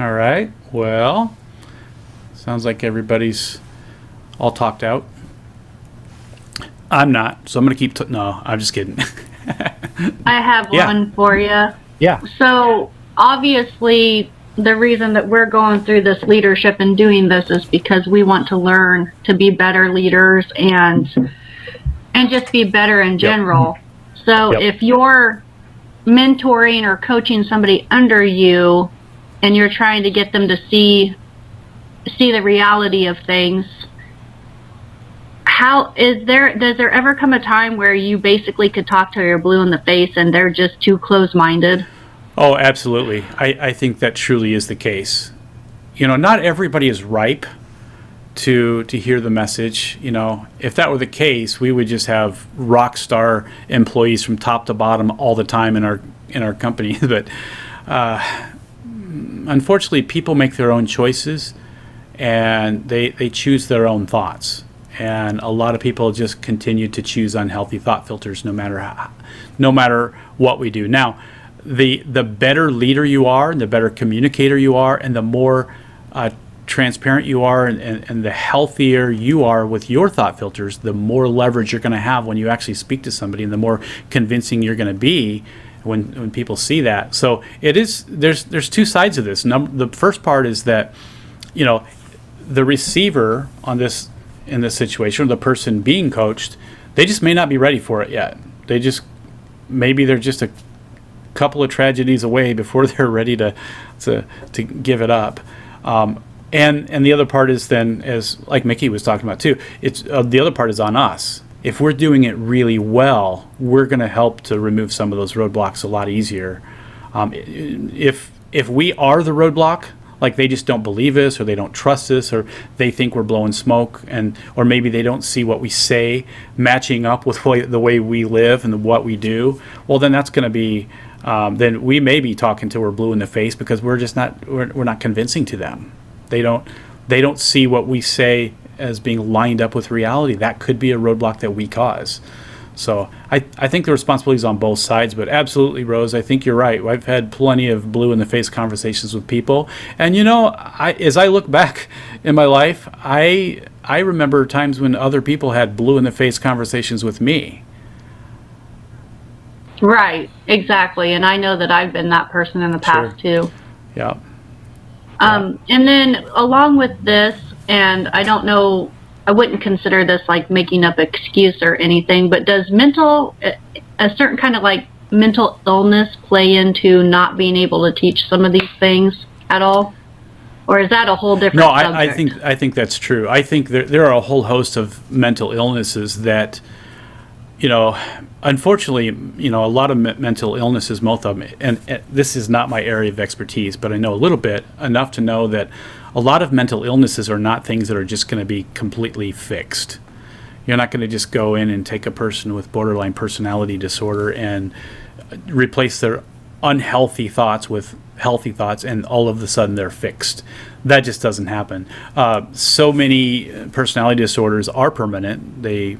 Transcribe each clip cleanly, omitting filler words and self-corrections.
All right. Well, sounds like everybody's all talked out. I'm not, so I'm going to keep. No, I'm just kidding. I have Yeah. one for you. Yeah. So obviously, the reason that we're going through this leadership and doing this is because we want to learn to be better leaders and just be better in general. So Yep. if you're mentoring or coaching somebody under you and you're trying to get them to see the reality of things, does there ever come a time where you basically could talk to your blue in the face and they're just too close-minded? Oh, absolutely. I think that truly is the case. Not everybody is ripe to hear the message. If that were the case, we would just have rock star employees from top to bottom all the time in our company. But unfortunately, people make their own choices, and they choose their own thoughts. And a lot of people just continue to choose unhealthy thought filters, no matter what we do. Now, the better leader you are, and the better communicator you are, and the more transparent you are, and the healthier you are with your thought filters, the more leverage you're going to have when you actually speak to somebody, and the more convincing you're going to be when people see that. So there's two sides of this. The first part is that the receiver in this situation, or the person being coached, they just may not be ready for it yet. Maybe they're just a couple of tragedies away before they're ready to give it up. And the other part is then, as like Mickey was talking about too, it's the other part is on us. If we're doing it really well, we're going to help to remove some of those roadblocks a lot easier. If we are the roadblock, like they just don't believe us, or they don't trust us, or they think we're blowing smoke, or maybe they don't see what we say matching up with the way we live and what we do, well, then that's going to be, then we may be talking till we're blue in the face, because we're not convincing to them. They don't see what we say as being lined up with reality. That could be a roadblock that we cause. So I think the responsibility is on both sides, but absolutely, Rose, I think you're right. I've had plenty of blue in the face conversations with people, and as I look back in my life, I remember times when other people had blue in the face conversations with me. Right, exactly. And I know that I've been that person in the past too. Yeah. And then along with this, and I don't know, I wouldn't consider this like making up excuse or anything, but does a certain kind of like mental illness play into not being able to teach some of these things at all? Or is that a whole different subject? I think that's true. I think there are a whole host of mental illnesses that, unfortunately, a lot of mental illnesses, most of them, and this is not my area of expertise, but I know a little bit, enough to know that a lot of mental illnesses are not things that are just going to be completely fixed. You're not going to just go in and take a person with borderline personality disorder and replace their unhealthy thoughts with healthy thoughts, and all of a sudden they're fixed. That just doesn't happen. So many personality disorders are permanent. They,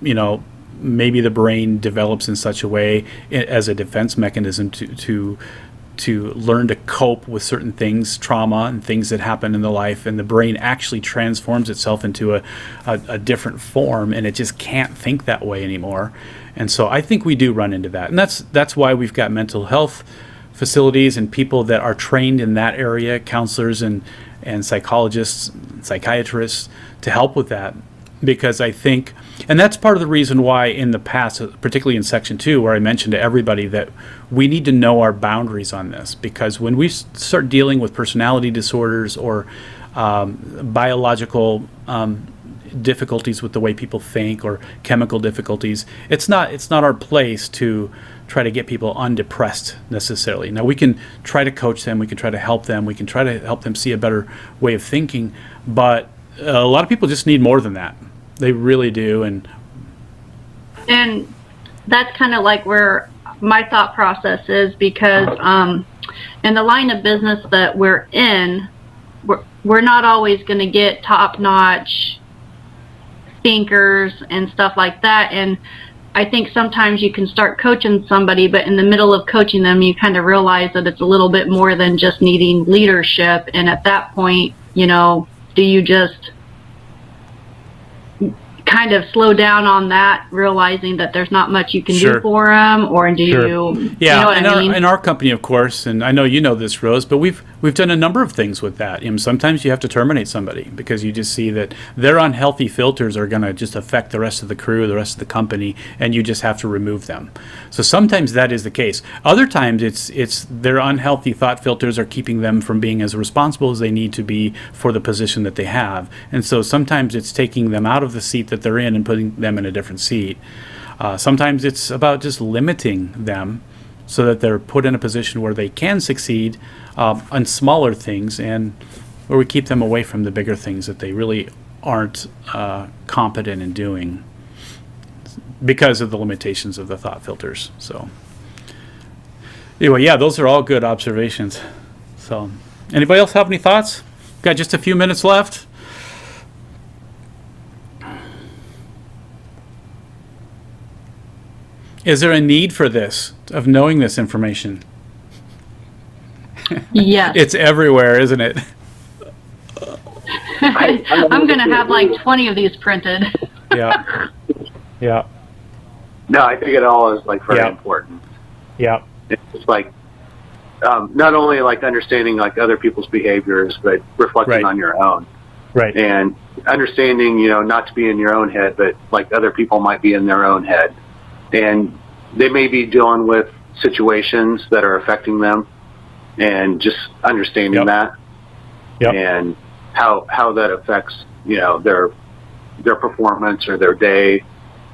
maybe the brain develops in such a way as a defense mechanism to learn to cope with certain things, trauma and things that happen in the life, and the brain actually transforms itself into a different form, and it just can't think that way anymore. And so I think we do run into that, and that's why we've got mental health facilities and people that are trained in that area, counselors and psychologists, psychiatrists, to help with that. Because I think, and that's part of the reason why in the past, particularly in Section 2, where I mentioned to everybody that we need to know our boundaries on this, because when we start dealing with personality disorders or biological difficulties with the way people think, or chemical difficulties, it's not our place to try to get people undepressed necessarily. Now, we can try to coach them, we can try to help them, we can try to help them see a better way of thinking, but a lot of people just need more than that. They really do. And that's kind of like where my thought process is, because in the line of business that we're in, we're not always going to get top-notch thinkers and stuff like that. And I think sometimes you can start coaching somebody, but in the middle of coaching them, you kind of realize that it's a little bit more than just needing leadership. And at that point, do you just kind of slow down on that, realizing that there's not much you can do for them, or do you? Yeah, you know what I mean? In our company, of course, and I know you know this, Rose, but we've done a number of things with that. Sometimes you have to terminate somebody because you just see that their unhealthy filters are going to just affect the rest of the crew, the rest of the company, and you just have to remove them. So sometimes that is the case. Other times it's their unhealthy thought filters are keeping them from being as responsible as they need to be for the position that they have, and so sometimes it's taking them out of the seat that they're in and putting them in a different seat. Sometimes it's about just limiting them so that they're put in a position where they can succeed on smaller things, and where we keep them away from the bigger things that they really aren't competent in doing because of the limitations of the thought filters. So anyway, yeah, those are all good observations. So anybody else have any thoughts? Got just a few minutes left. Is there a need for this, of knowing this information? Yes. It's everywhere, isn't it? I'm going to have like 20 of these printed. Yeah. Yeah. No, I think it all is like very important. Yeah. It's like not only like understanding like other people's behaviors, but reflecting on your own. Right. And understanding, not to be in your own head, but like other people might be in their own head. And they may be dealing with situations that are affecting them, and just understanding that and how that affects, their performance or their day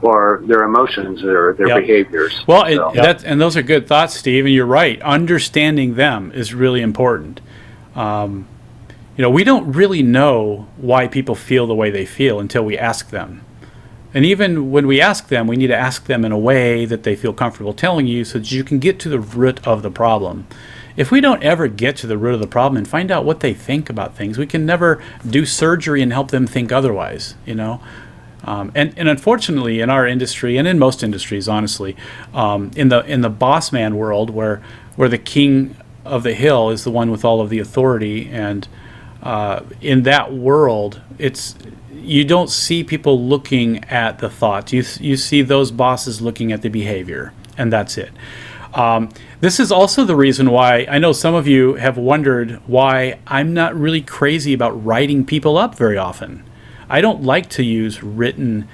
or their emotions or their behaviors. Well, and those are good thoughts, Steve, and you're right. Understanding them is really important. We don't really know why people feel the way they feel until we ask them. And even when we ask them, we need to ask them in a way that they feel comfortable telling you, so that you can get to the root of the problem. If we don't ever get to the root of the problem and find out what they think about things, we can never do surgery and help them think otherwise, And unfortunately, in our industry, and in most industries, honestly, in the boss man world, where the king of the hill is the one with all of the authority, and in that world, you don't see people looking at the thoughts. You see those bosses looking at the behavior, and that's it. This is also the reason why I know some of you have wondered why I'm not really crazy about writing people up very often. I don't like to use written.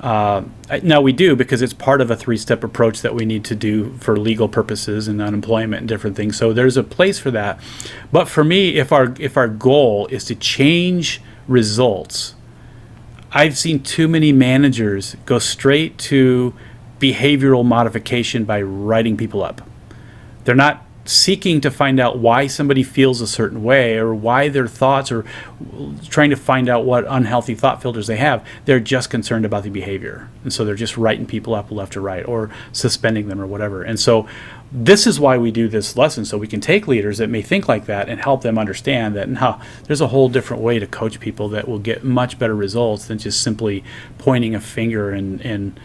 Now we do, because it's part of a 3-step approach that we need to do for legal purposes and unemployment and different things. So there's a place for that. But for me, if our goal is to change results, I've seen too many managers go straight to behavioral modification by writing people up. They're not seeking to find out why somebody feels a certain way, or why their thoughts, or trying to find out what unhealthy thought filters they have. They're just concerned about the behavior. And so they're just writing people up left or right, or suspending them or whatever. And so this is why we do this lesson, so we can take leaders that may think like that and help them understand that there's a whole different way to coach people that will get much better results than just simply pointing a finger and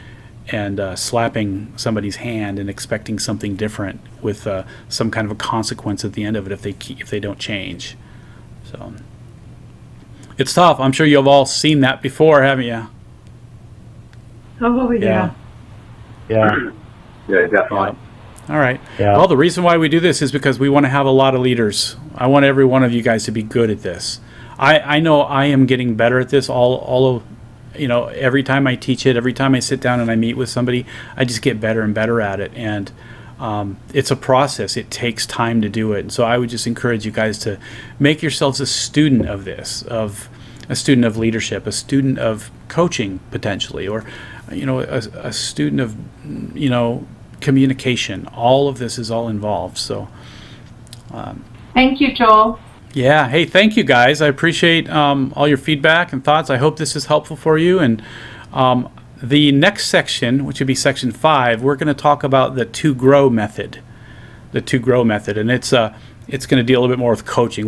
slapping somebody's hand and expecting something different with some kind of a consequence at the end of it if they don't change. So it's tough. I'm sure you've all seen that before, haven't you? Oh yeah. Yeah, definitely. All right. Yeah. Well, the reason why we do this is because we want to have a lot of leaders. I want every one of you guys to be good at this. I know I am getting better at this. Every time I teach it, every time I sit down and I meet with somebody, I just get better and better at it. And it's a process. It takes time to do it. And so I would just encourage you guys to make yourselves a student of this, of a student of leadership, a student of coaching potentially, or a student of communication. All of this is all involved. So thank you, Joel. Yeah. Hey, thank you guys. I appreciate all your feedback and thoughts. I hope this is helpful for you. And the next section, which would be section 5, we're going to talk about the to-grow method. The to-grow method, and it's going to deal a little bit more with coaching.